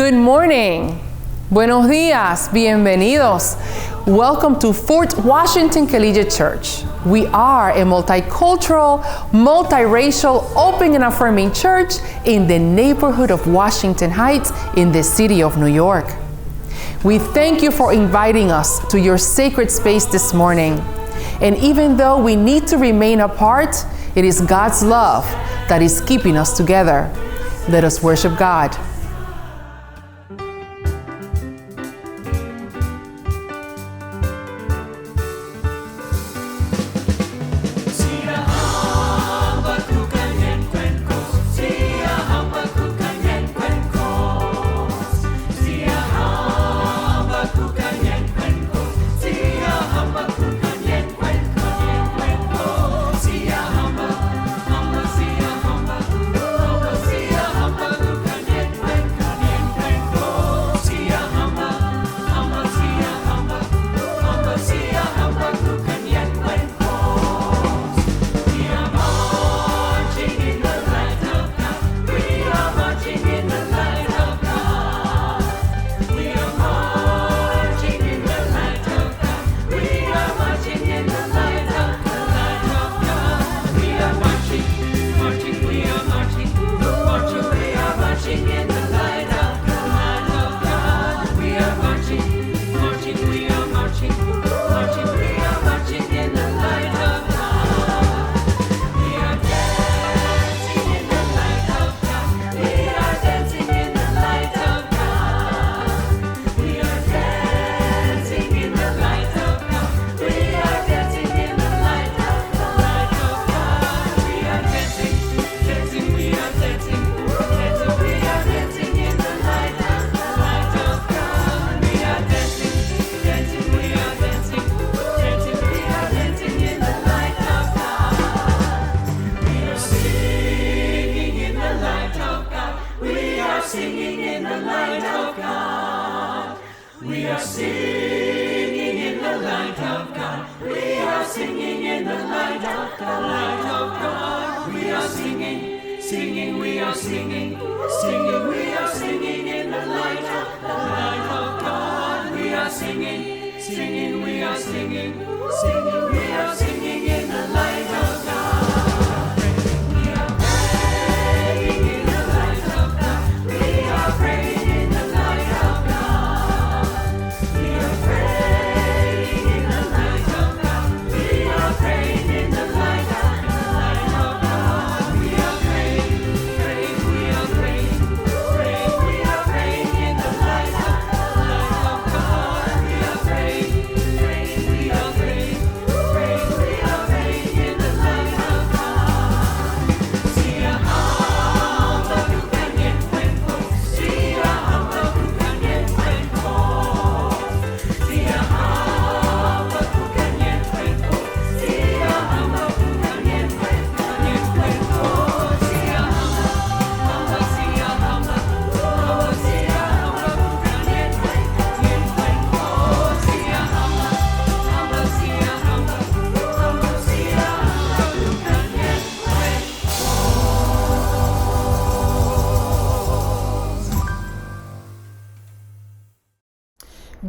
Good morning. Buenos días. Bienvenidos. Welcome to West End Collegiate Church. We are a multicultural, multiracial, open and affirming church in the neighborhood of Washington Heights in the city of New York. We thank you for inviting us to your sacred space this morning. And even though we need to remain apart, it is God's love that is keeping us together. Let us worship God.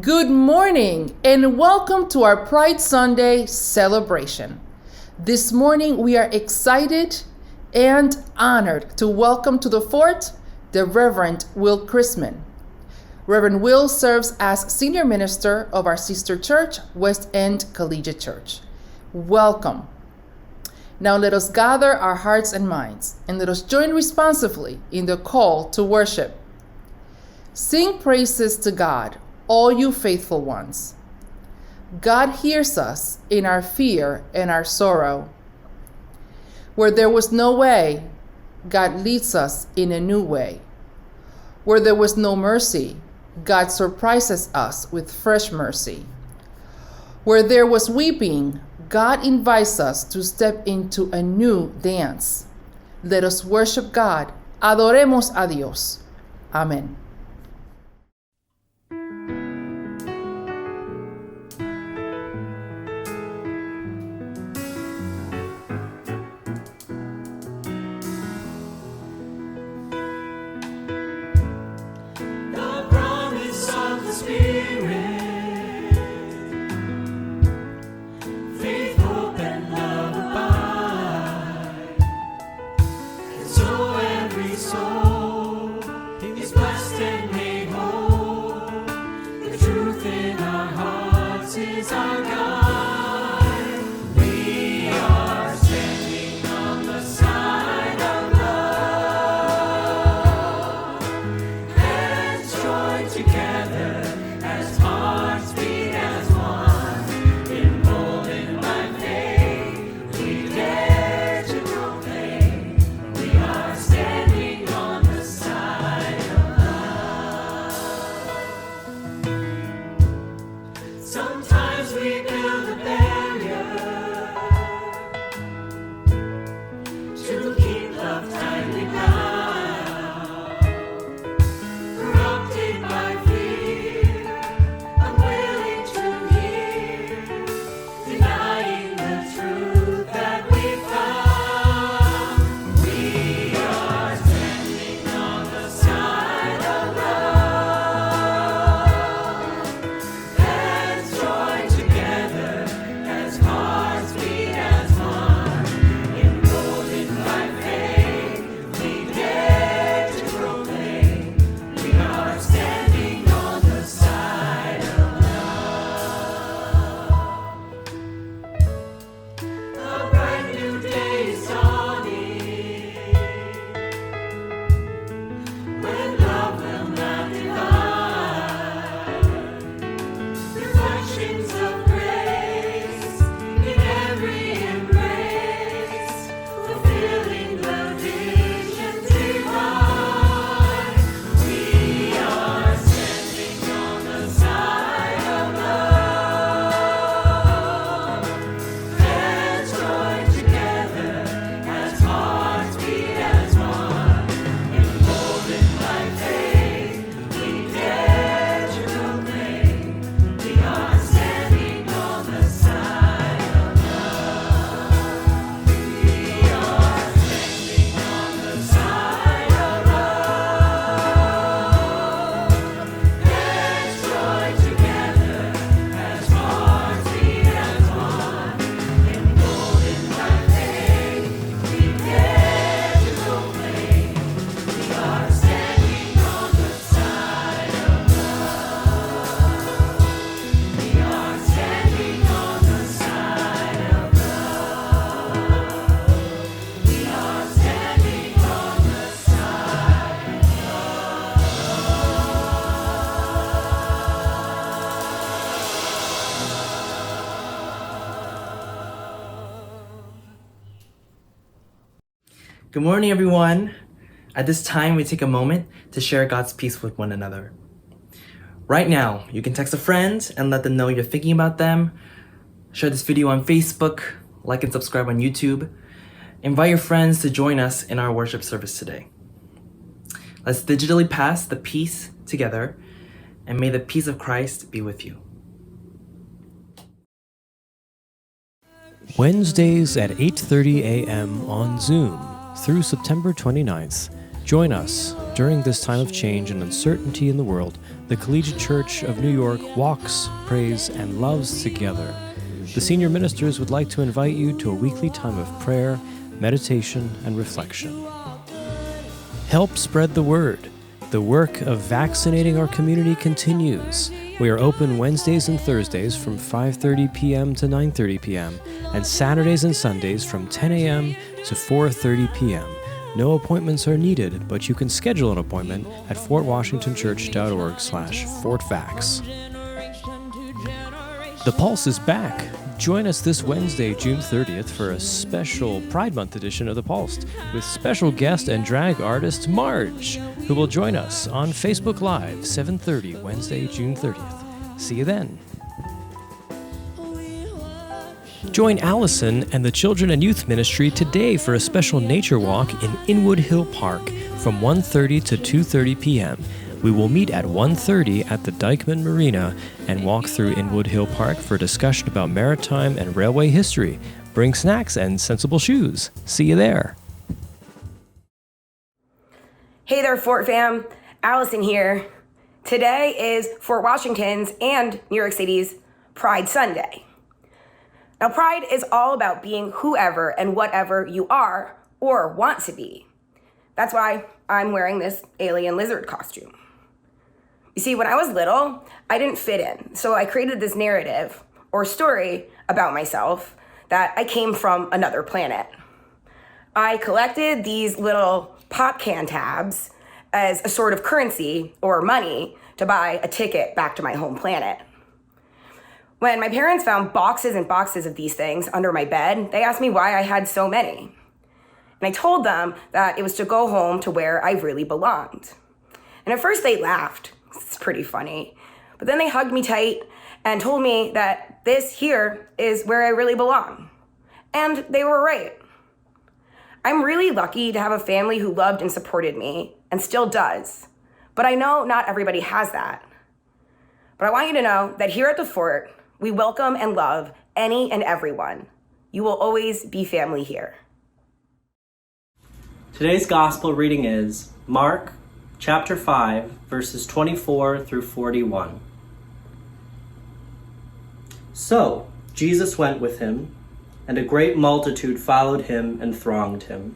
Good morning and welcome to our Pride Sunday celebration. This morning we are excited and honored to welcome to the fort the Reverend Will Critzman. Reverend Will serves as senior minister of our sister church, West End Collegiate Church. Welcome. Now let us gather our hearts and minds and let us join responsively in the call to worship. Sing praises to God, all you faithful ones. God hears us in our fear and our sorrow. Where there was no way, God leads us in a new way. Where there was no mercy, God surprises us with fresh mercy. Where there was weeping, God invites us to step into a new dance. Let us worship God. Adoremos a Dios. Amen. God Sometimes we build a barrier to keep love tightly bound, corrupted by fear, unwilling to hear, denying the truth that we found. We are standing on the side of love. Let's join together as hearts beat as one. Emboldened by faith, we dare to proclaim we are standing on the side of love. A bright new day is dawning, when love will not divide. Reflections of grace in every embrace, fulfilling the vision divine. We are standing on the side of love. Let's join together as hearts beat as one. Emboldened by faith, we dare to proclaim we are standing on the side of love. We are standing on the side of love. Let's join together as hearts beat as one. Emboldened by faith, we dare to proclaim we are standing on the side of love. We are standing on the side of love. We are standing on the Good morning, everyone. At this time, we take a moment to share God's peace with one another. Right now, you can text a friend and let them know you're thinking about them. Share this video on Facebook, like and subscribe on YouTube. Invite your friends to join us in our worship service today. Let's digitally pass the peace together, and may the peace of Christ be with you. Wednesdays at 8:30 a.m. on Zoom through September 29th. Join us during this time of change and uncertainty in the world. The Collegiate Church of New York walks, prays, and loves together. The senior ministers would like to invite you to a weekly time of prayer, meditation, and reflection. Help spread the word. The work of vaccinating our community continues. We are open Wednesdays and Thursdays from 5:30 p.m. to 9:30 p.m. and Saturdays and Sundays from 10 a.m. to 4:30 p.m. No appointments are needed, but you can schedule an appointment at fortwashingtonchurch.org/fortvax. The Pulse is back. Join us this Wednesday, June 30th, for a special Pride Month edition of The Pulse with special guest and drag artist Marge, who will join us on Facebook Live, 7:30, Wednesday, June 30th. See you then. Join Allison and the Children and Youth Ministry today for a special nature walk in Inwood Hill Park from 1:30 to 2:30 p.m. We will meet at 1:30 at the Dykeman Marina and walk through Inwood Hill Park for a discussion about maritime and railway history. Bring snacks and sensible shoes. See you there. Hey there, Fort fam. Allison here. Today is Fort Washington's and New York City's Pride Sunday. Now, Pride is all about being whoever and whatever you are or want to be. That's why I'm wearing this alien lizard costume. You see, when I was little, I didn't fit in, so I created this narrative or story about myself that I came from another planet. I collected these little pop can tabs as a sort of currency or money to buy a ticket back to my home planet. When my parents found boxes and boxes of these things under my bed, they asked me why I had so many. And I told them that it was to go home to where I really belonged. And at first they laughed. It's pretty funny. But then they hugged me tight and told me that this here is where I really belong. And they were right. I'm really lucky to have a family who loved and supported me, and still does. But I know not everybody has that. But I want you to know that here at the Fort, we welcome and love any and everyone. You will always be family here. Today's gospel reading is Mark chapter 5, verses 24 through 41. So Jesus went with him, and a great multitude followed him and thronged him.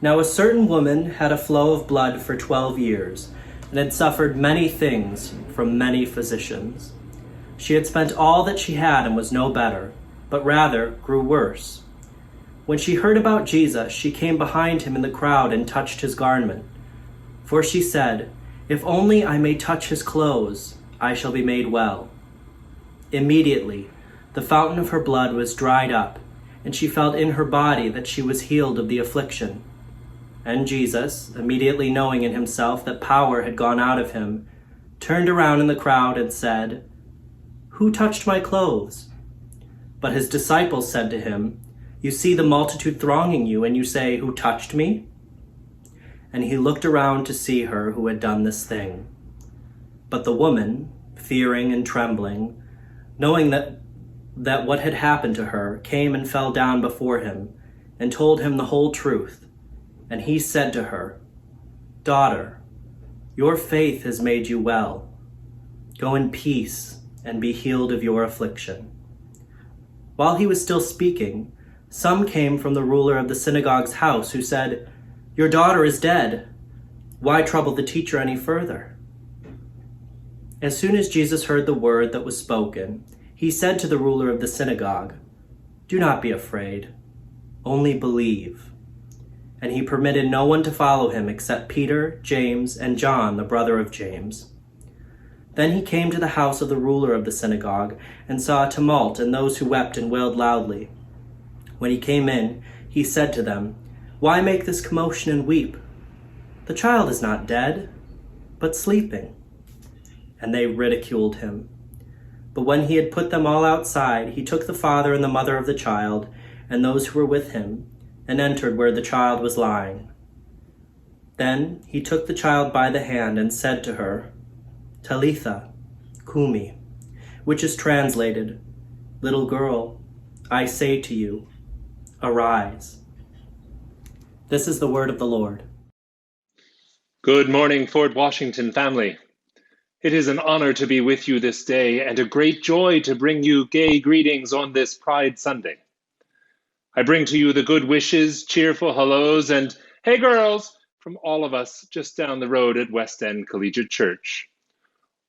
Now a certain woman had a flow of blood for 12 years, and had suffered many things from many physicians. She had spent all that she had and was no better, but rather grew worse. When she heard about Jesus, she came behind him in the crowd and touched his garment. For she said, "If only I may touch his clothes, I shall be made well." Immediately, the fountain of her blood was dried up, and she felt in her body that she was healed of the affliction. And Jesus, immediately knowing in himself that power had gone out of him, turned around in the crowd and said, "Who touched my clothes?" But his disciples said to him, "You see the multitude thronging you, and you say, 'Who touched me?'" And he looked around to see her who had done this thing. But the woman, fearing and trembling, knowing that what had happened to her, came and fell down before him, and told him the whole truth. And he said to her, "Daughter, your faith has made you well. Go in peace and be healed of your affliction." While he was still speaking, some came from the ruler of the synagogue's house, who said, "Your daughter is dead. Why trouble the teacher any further?" As soon as Jesus heard the word that was spoken, he said to the ruler of the synagogue, "Do not be afraid, only believe." And he permitted no one to follow him except Peter, James, and John, the brother of James. Then he came to the house of the ruler of the synagogue and saw a tumult and those who wept and wailed loudly. When he came in, he said to them, "Why make this commotion and weep? The child is not dead, but sleeping." And they ridiculed him. But when he had put them all outside, he took the father and the mother of the child and those who were with him, and entered where the child was lying. Then he took the child by the hand and said to her, "Talitha cumi," which is translated, "Little girl, I say to you, arise." This is the word of the Lord. Good morning, Fort Washington family. It is an honor to be with you this day and a great joy to bring you gay greetings on this Pride Sunday. I bring to you the good wishes, cheerful hellos, and "Hey girls" from all of us just down the road at West End Collegiate Church.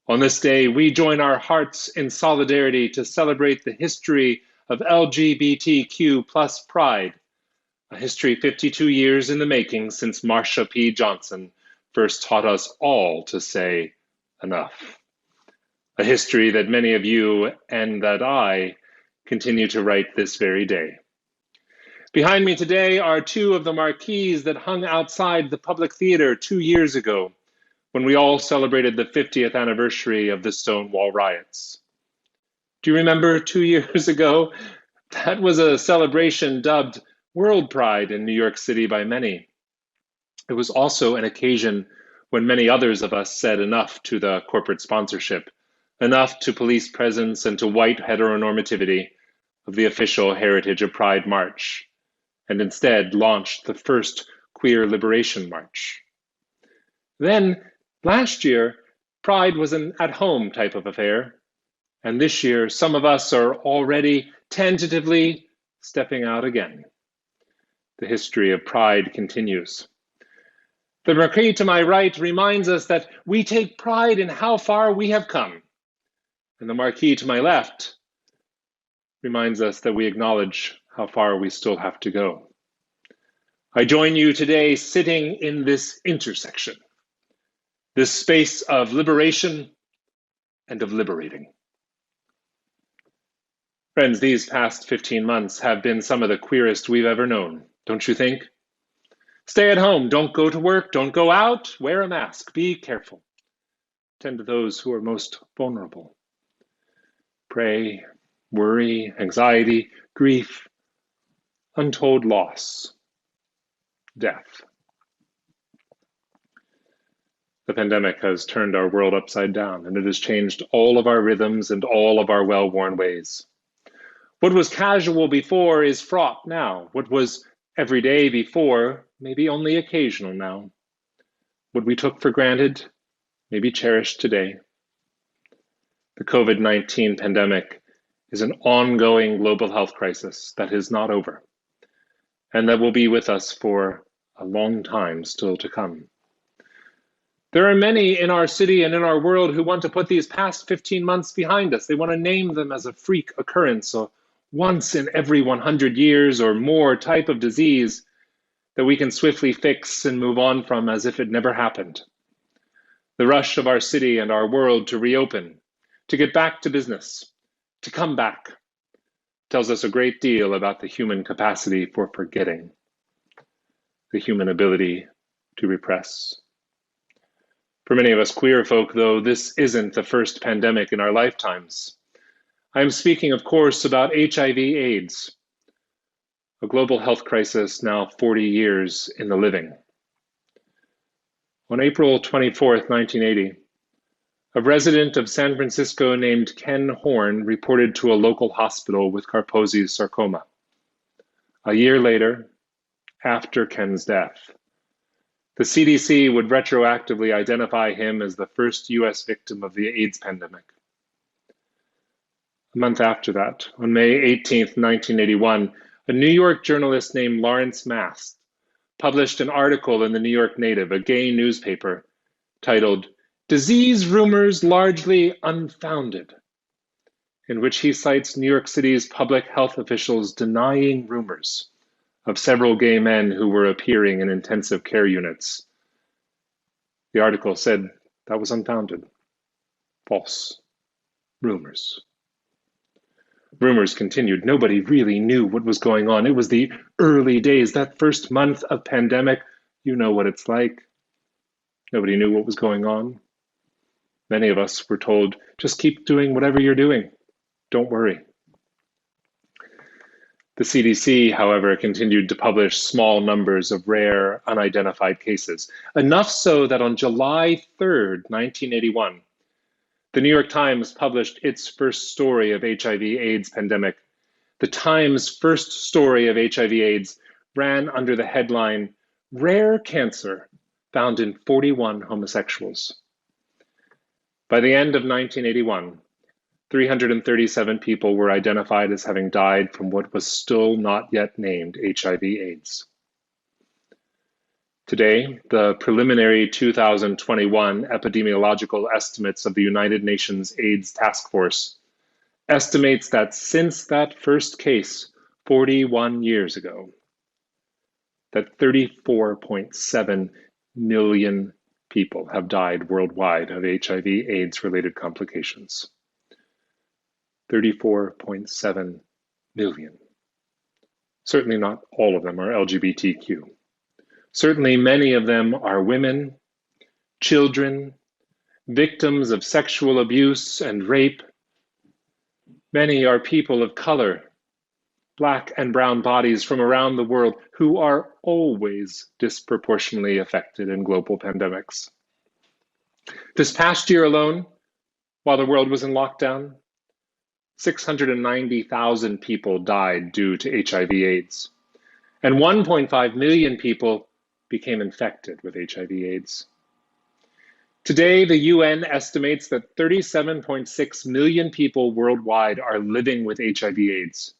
On this day, we join our hearts in solidarity to celebrate the history of LGBTQ plus pride, a history 52 years in the making since Marsha P. Johnson first taught us all to say enough. A history that many of you and that I continue to write this very day. Behind me today are two of the marquees that hung outside the Public Theater 2 years ago when we all celebrated the 50th anniversary of the Stonewall riots. Do you remember 2 years ago? That was a celebration dubbed World Pride in New York City by many. It was also an occasion when many others of us said enough to the corporate sponsorship, enough to police presence and to white heteronormativity of the official Heritage of Pride March, and instead launched the first Queer Liberation March. Then, last year, Pride was an at-home type of affair, and this year some of us are already tentatively stepping out again. The history of Pride continues. The marquee to my right reminds us that we take pride in how far we have come. And the marquee to my left reminds us that we acknowledge how far we still have to go. I join you today sitting in this intersection, this space of liberation and of liberating. Friends, these past 15 months have been some of the queerest we've ever known, don't you think? Stay at home, don't go to work, don't go out, wear a mask, be careful. Tend to those who are most vulnerable. pray, worry, anxiety, grief, untold loss, death. The pandemic has turned our world upside down, and it has changed all of our rhythms and all of our well-worn ways. What was casual before is fraught now. What was every day before may be only occasional now. What we took for granted may be cherished today. The COVID-19 pandemic is an ongoing global health crisis that is not over, and that will be with us for a long time still to come. There are many in our city and in our world who want to put these past 15 months behind us. They want to name them as a freak occurrence, a once in every 100 years or more type of disease that we can swiftly fix and move on from as if it never happened. The rush of our city and our world to reopen, to get back to business, to come back, tells us a great deal about the human capacity for forgetting, the human ability to repress. For many of us queer folk, though, this isn't the first pandemic in our lifetimes. I am speaking, of course, about HIV/AIDS, a global health crisis now 40 years in the living. On April 24th, 1980, a resident of San Francisco named Ken Horn reported to a local hospital with Kaposi's sarcoma. A year later, after Ken's death, the CDC would retroactively identify him as the first US victim of the AIDS pandemic. A month after that, on May 18th, 1981, a New York journalist named Lawrence Mast published an article in the New York Native, a gay newspaper, titled "Disease Rumors Largely Unfounded," in which he cites New York City's public health officials denying rumors of several gay men who were appearing in intensive care units. The article said that was unfounded, false, rumors. Rumors continued. Nobody really knew what was going on. It was the early days, that first month of pandemic. You know what it's like. Nobody knew what was going on. Many of us were told, just keep doing whatever you're doing. Don't worry. The CDC, however, continued to publish small numbers of rare, unidentified cases, enough so that on July 3rd, 1981, the New York Times published its first story of HIV/AIDS pandemic. The Times' first story of HIV/AIDS ran under the headline, "Rare Cancer Found in 41 Homosexuals." By the end of 1981, 337 people were identified as having died from what was still not yet named HIV/AIDS. Today, the preliminary 2021 epidemiological estimates of the United Nations AIDS Task Force estimates that since that first case 41 years ago, that 34.7 million people have died worldwide of HIV/AIDS related complications. 34.7 million. Certainly not all of them are LGBTQ. Certainly many of them are women, children, victims of sexual abuse and rape. Many are people of color, Black and brown bodies from around the world who are always disproportionately affected in global pandemics. This past year alone, while the world was in lockdown, 690,000 people died due to HIV/AIDS, and 1.5 million people became infected with HIV/AIDS. Today, the UN estimates that 37.6 million people worldwide are living with HIV/AIDS.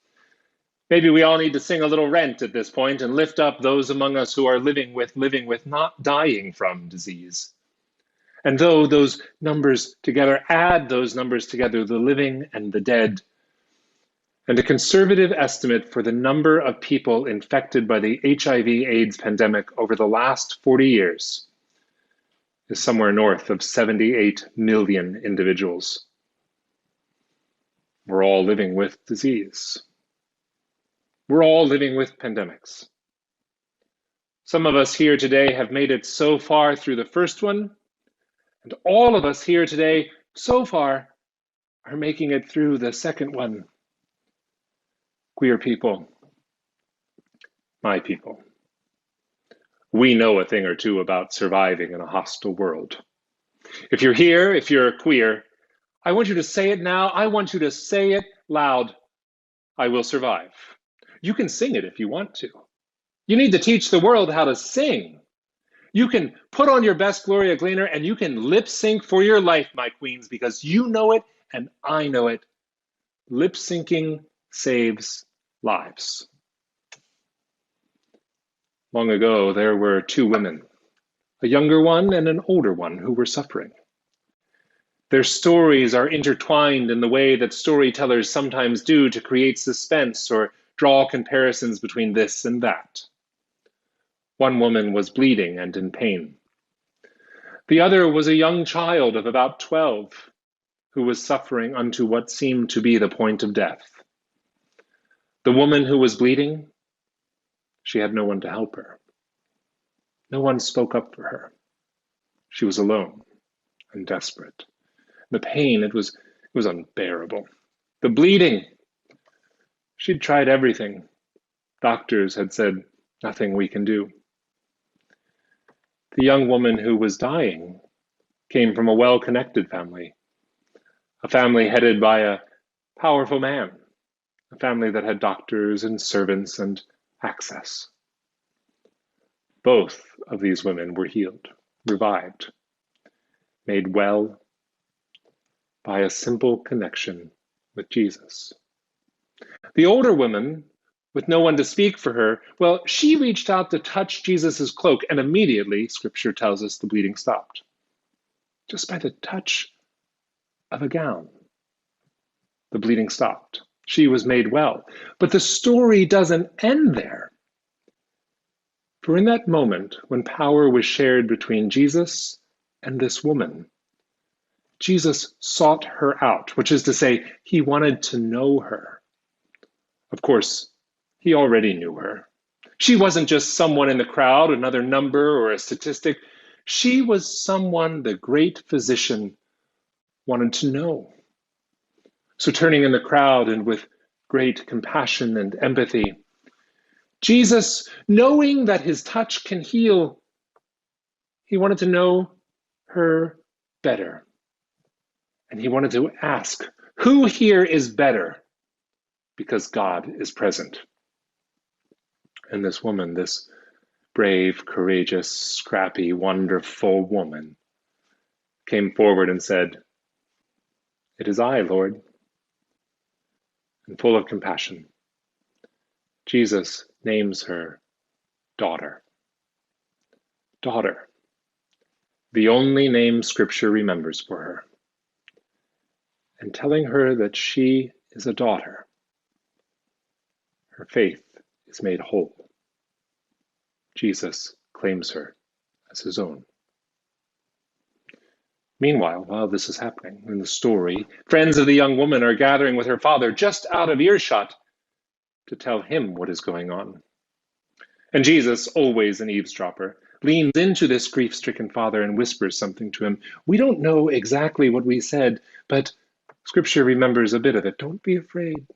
Maybe we all need to sing a little Rent at this point and lift up those among us who are living with, not dying from disease. And though those numbers together, add those numbers together, the living and the dead, and a conservative estimate for the number of people infected by the HIV/AIDS pandemic over the last 40 years is somewhere north of 78 million individuals. We're all living with disease. We're all living with pandemics. Some of us here today have made it so far through the first one, and all of us here today so far are making it through the second one. Queer people, my people, we know a thing or two about surviving in a hostile world. If you're here, if you're queer, I want you to say it now. I want you to say it loud. I will survive. You can sing it if you want to. You need to teach the world how to sing. You can put on your best Gloria Gaynor and you can lip sync for your life, my queens, because you know it and I know it. Lip syncing saves lives. Long ago, there were two women, a younger one and an older one, who were suffering. Their stories are intertwined in the way that storytellers sometimes do to create suspense or draw comparisons between this and that. One woman was bleeding and in pain. The other was a young child of about 12 who was suffering unto what seemed to be the point of death. The woman who was bleeding, she had no one to help her. No one spoke up for her. She was alone and desperate. The pain, it was unbearable. The bleeding, she'd tried everything. Doctors had said, nothing we can do. The young woman who was dying came from a well-connected family, a family headed by a powerful man, a family that had doctors and servants and access. Both of these women were healed, revived, made well by a simple connection with Jesus. The older woman, with no one to speak for her, well, she reached out to touch Jesus' cloak, and immediately, Scripture tells us, the bleeding stopped. Just by the touch of a gown, the bleeding stopped. She was made well. But the story doesn't end there. For in that moment, when power was shared between Jesus and this woman, Jesus sought her out, which is to say, he wanted to know her. Of course, he already knew her. She wasn't just someone in the crowd, another number or a statistic. She was someone the great physician wanted to know. So turning in the crowd and with great compassion and empathy, Jesus, knowing that his touch can heal, he wanted to know her better. And he wanted to ask, who here is better? Because God is present. And this woman, this brave, courageous, scrappy, wonderful woman, came forward and said, "It is I, Lord." And full of compassion, Jesus names her daughter. Daughter, the only name Scripture remembers for her. And telling her that she is a daughter, her faith is made whole. Jesus claims her as his own. Meanwhile, while this is happening in the story, friends of the young woman are gathering with her father just out of earshot to tell him what is going on. And Jesus, always an eavesdropper, leans into this grief-stricken father and whispers something to him. We don't know exactly what we said, but Scripture remembers a bit of it. Don't be afraid,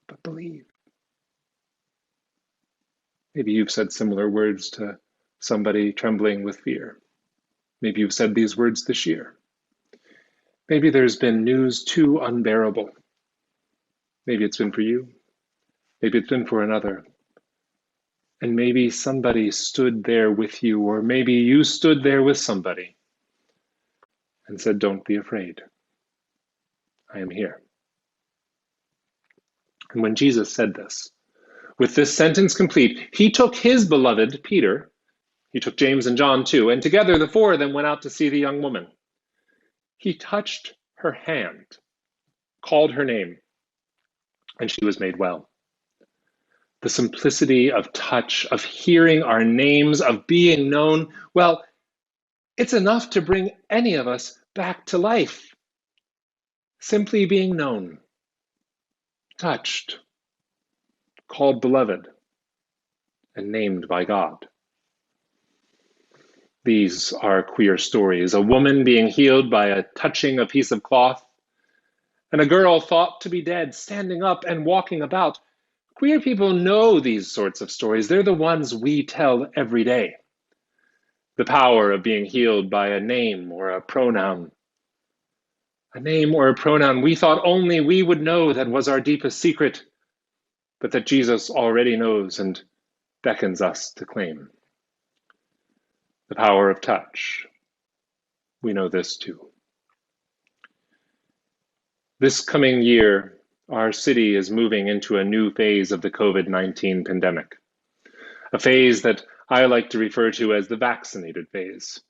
but believe. Maybe you've said similar words to somebody trembling with fear. Maybe you've said these words this year. Maybe there's been news too unbearable. Maybe it's been for you. Maybe it's been for another. And maybe somebody stood there with you, or maybe you stood there with somebody and said, don't be afraid. I am here. And when Jesus said this, with this sentence complete, he took his beloved, Peter, he took James and John too, and together the four of them went out to see the young woman. He touched her hand, called her name, and she was made well. The simplicity of touch, of hearing our names, of being known, well, it's enough to bring any of us back to life. Simply being known, touched, called beloved, and named by God. These are queer stories. A woman being healed by a touching a piece of cloth, and a girl thought to be dead standing up and walking about. Queer people know these sorts of stories. They're the ones we tell every day. The power of being healed by a name or a pronoun. A name or a pronoun we thought only we would know, that was our deepest secret, but that Jesus already knows and beckons us to claim. The power of touch. We know this too. This coming year, our city is moving into a new phase of the COVID-19 pandemic, a phase that I like to refer to as the vaccinated phase.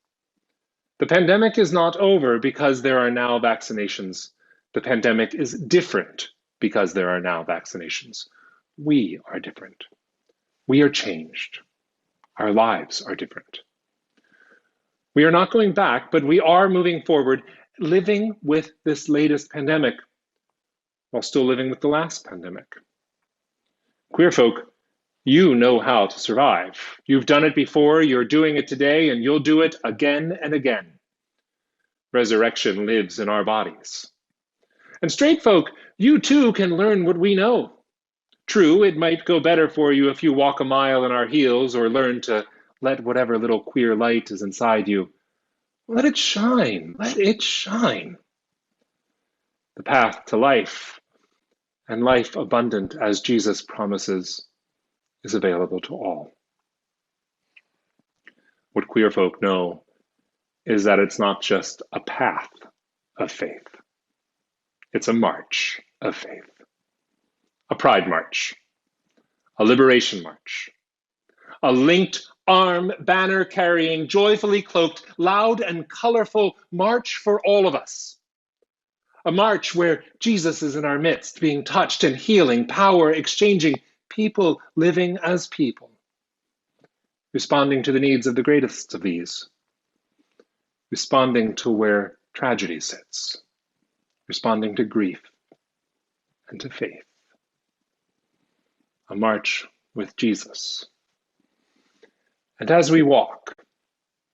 The pandemic is not over because there are now vaccinations. The pandemic is different because there are now vaccinations. We are different. We are changed. Our lives are different. We are not going back, but we are moving forward, living with this latest pandemic while still living with the last pandemic. Queer folk, you know how to survive. You've done it before, you're doing it today, and you'll do it again and again. Resurrection lives in our bodies. And straight folk, you too can learn what we know. True, it might go better for you if you walk a mile in our heels or learn to let whatever little queer light is inside you, let it shine, let it shine. The path to life, and life abundant as Jesus promises, is available to all. What queer folk know is that it's not just a path of faith. It's a march of faith. A pride march, a liberation march, a linked arm, banner carrying, joyfully cloaked, loud and colorful march for all of us. A march where Jesus is in our midst, being touched and healing, power exchanging, people living as people, responding to the needs of the greatest of these, responding to where tragedy sits, responding to grief and to faith. A march with Jesus. And as we walk,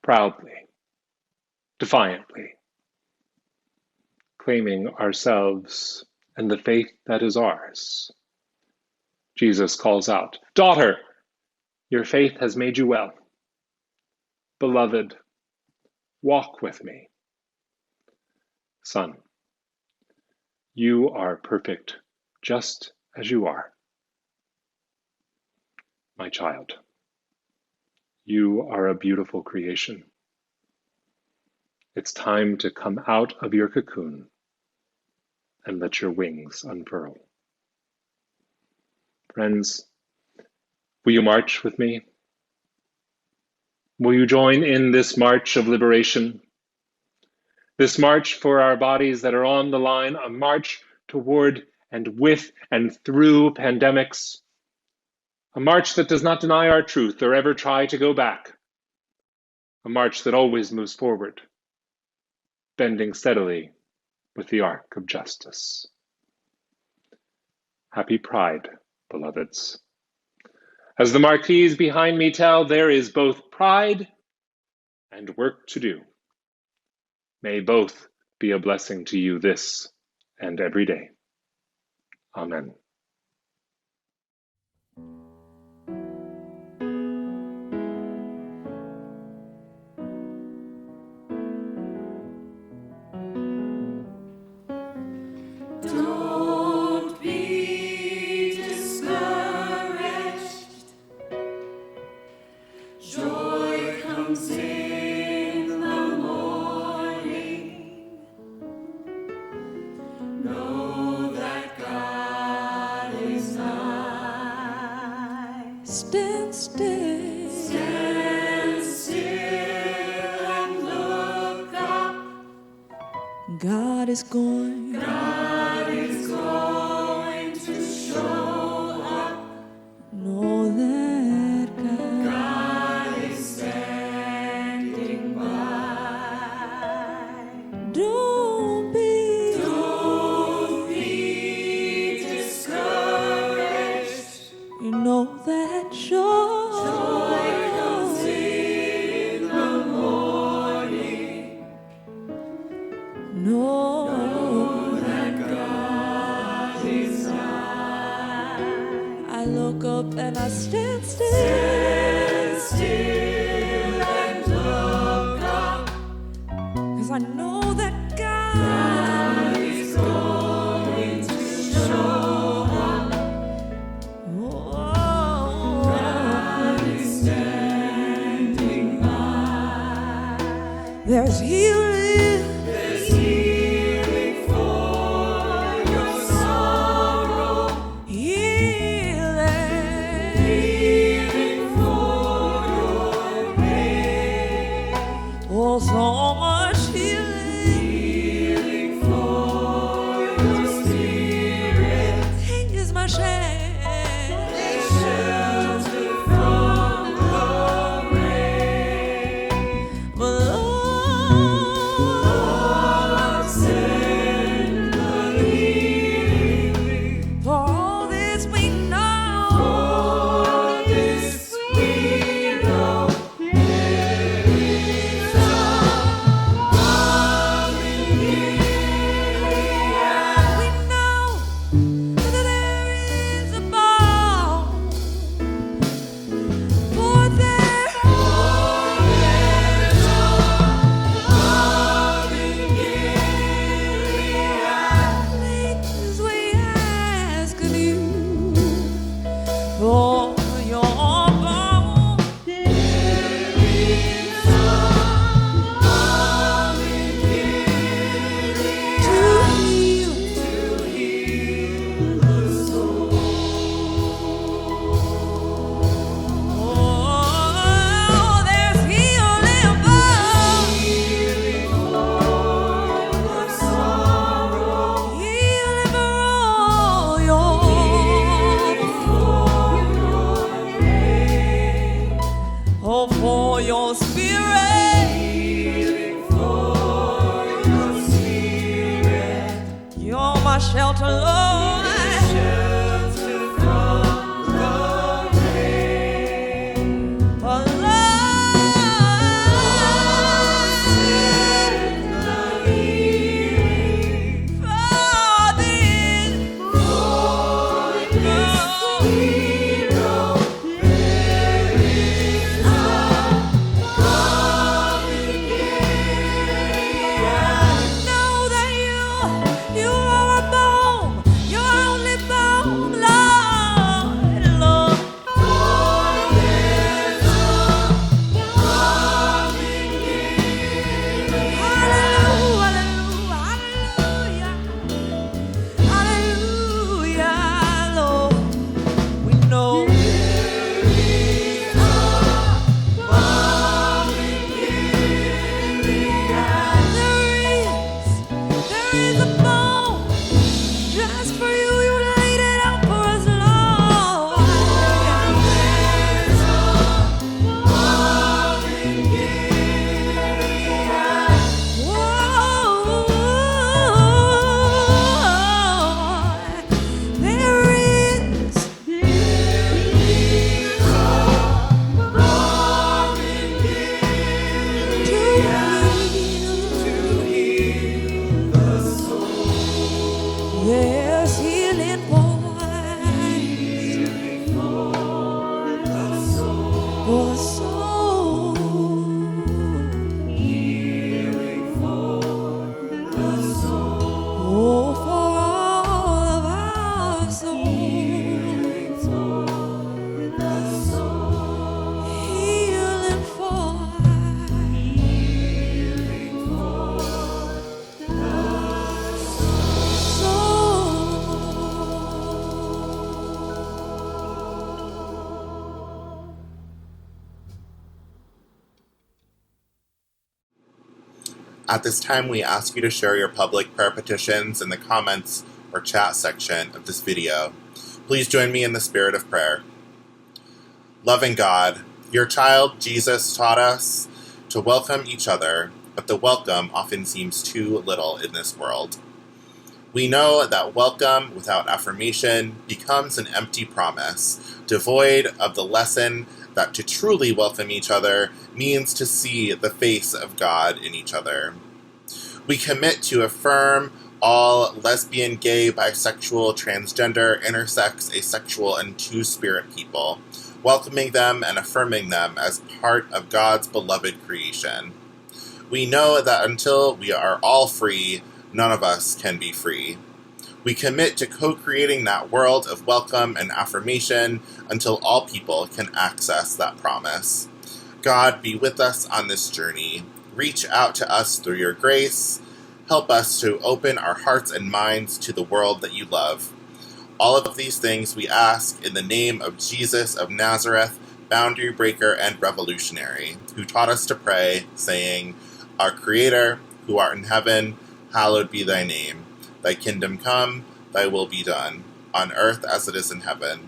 proudly, defiantly, claiming ourselves and the faith that is ours, Jesus calls out, "Daughter, your faith has made you well. Beloved, walk with me. Son, you are perfect just as you are. My child, you are a beautiful creation. It's time to come out of your cocoon and let your wings unfurl." Friends, will you march with me? Will you join in this march of liberation? This march for our bodies that are on the line, a march toward and with and through pandemics. A march that does not deny our truth or ever try to go back. A march that always moves forward, bending steadily with the arc of justice. Happy Pride, beloveds. As the marquees behind me tell, there is both pride and work to do. May both be a blessing to you this and every day. Amen. Don't be discouraged. Joy comes in the morning. Know that God I look up and I stand still. Stand still and look up. 'Cause I know that God is going to show up. God is standing by. There's healing. There's healing for your sorrow. Healing for your pain. Oh, so much healing for your spirit. Changes my shame. Shelter from the rain. But Lord, send the healing. For all this we know. For this we know. There is a balm in Gilead. We know that there is a balm. For there's a balm in Gilead. Please, we ask of you for your balm. There is a balm in Gilead to heal the soul. Oh, there's healing balm. Healing for the sorrow. Healing for all your pain. Oh, for your spirit. Healing for your spirit. You're my shelter, Lord. Shelter from the rain. Oh, Lord, send the healing. For this we know. There is a balm in Gilead. Know that you are a balm. You're only balm, Lord, Lord. For there's a balm in Gilead. Hallelujah, hallelujah, hallelujah, Lord. We know there is a balm in Gilead. There is a balm just for you. You laid it out for us, Lord. There's a balm in Gilead. Whoa, there is a balm in Gilead to heal the soul. There's healing for the soul. Healing for the soul. Oh, for all of our souls. The soul. Healing for At this time, we ask you to share your public prayer petitions in the comments or chat section of this video. Please join me in the spirit of prayer. Loving God, your child Jesus taught us to welcome each other, but the welcome often seems too little in this world. We know that welcome without affirmation becomes an empty promise, devoid of the lesson that to truly welcome each other means to see the face of God in each other. We commit to affirm all lesbian, gay, bisexual, transgender, intersex, asexual, and two-spirit people, welcoming them and affirming them as part of God's beloved creation. We know that until we are all free, none of us can be free. We commit to co-creating that world of welcome and affirmation until all people can access that promise. God, be with us on this journey. Reach out to us through your grace. Help us to open our hearts and minds to the world that you love. All of these things we ask in the name of Jesus of Nazareth, boundary breaker and revolutionary, who taught us to pray, saying, Our Creator, who art in heaven, hallowed be thy name. Thy kingdom come, thy will be done, on earth as it is in heaven.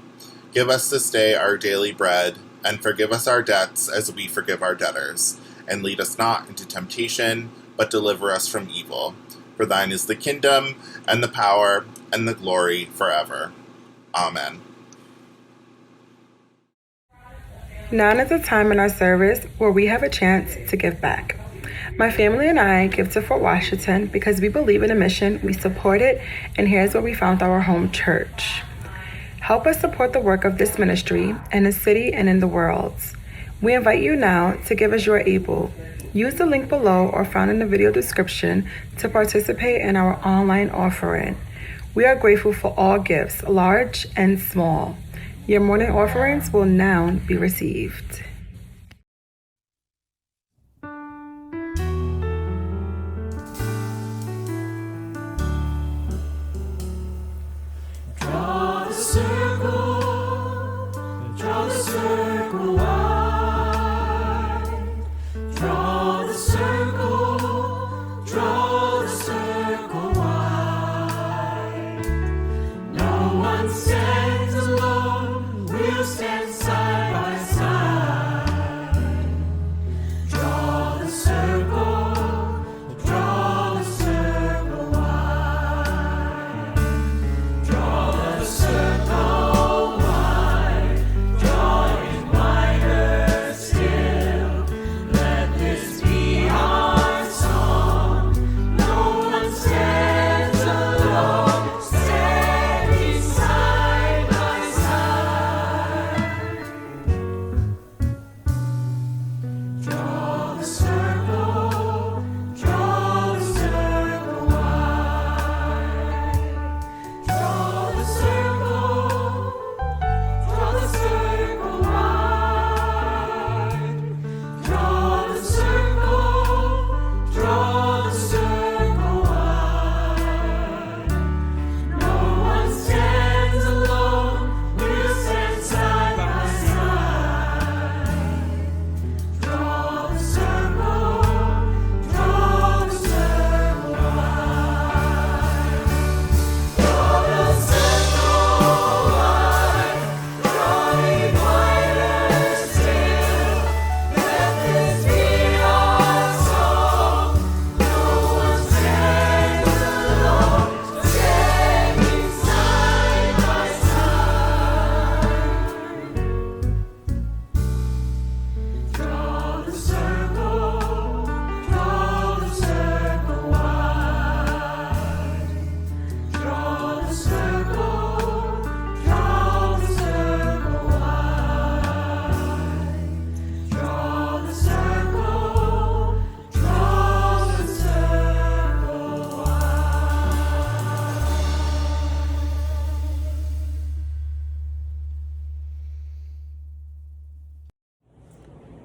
Give us this day our daily bread, and forgive us our debts as we forgive our debtors. And lead us not into temptation, but deliver us from evil. For thine is the kingdom, and the power, and the glory forever. Amen. Now is a time in our service where we have a chance to give back. My family and I give to Fort Washington because we believe in a mission, we support it, and here's where we found our home church. Help us support the work of this ministry in the city and in the world. We invite you now to give as you are able. Use the link below or found in the video description to participate in our online offering. We are grateful for all gifts, large and small. Your morning offerings will now be received.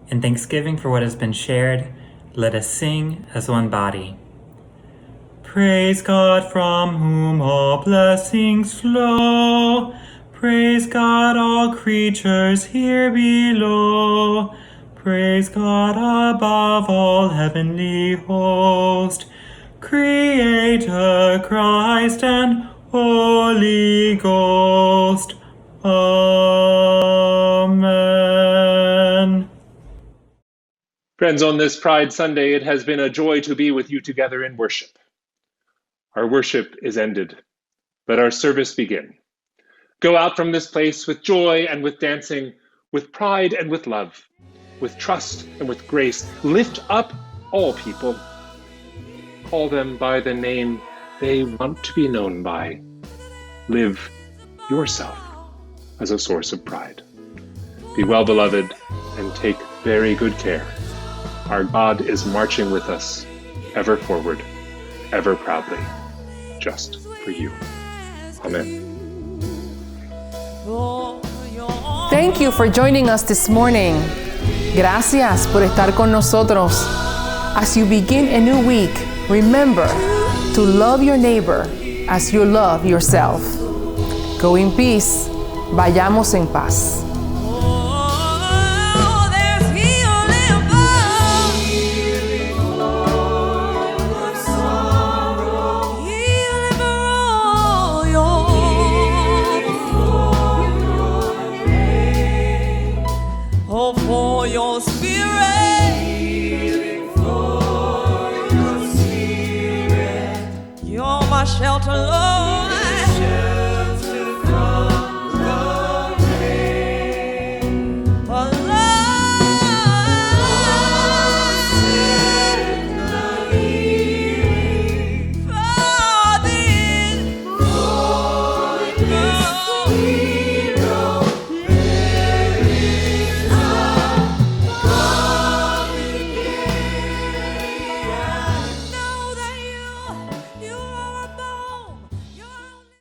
In thanksgiving for what has been shared, let us sing as one body. Praise God from whom all blessings flow. Praise God, all creatures here below. Praise God above all heavenly host. Creator, Christ, and Holy Ghost. Amen. Friends, on this Pride Sunday, it has been a joy to be with you together in worship. Our worship is ended. Let our service begin. Go out from this place with joy and with dancing, with pride and with love, with trust and with grace. Lift up all people. Call them by the name they want to be known by. Live yourself as a source of pride. Be well, beloved, and take very good care. Our God is marching with us, ever forward, ever proudly, just for you. Amen. Thank you for joining us this morning. Gracias por estar con nosotros. As you begin a new week, remember to love your neighbor as you love yourself. Go in peace. Vayamos en paz.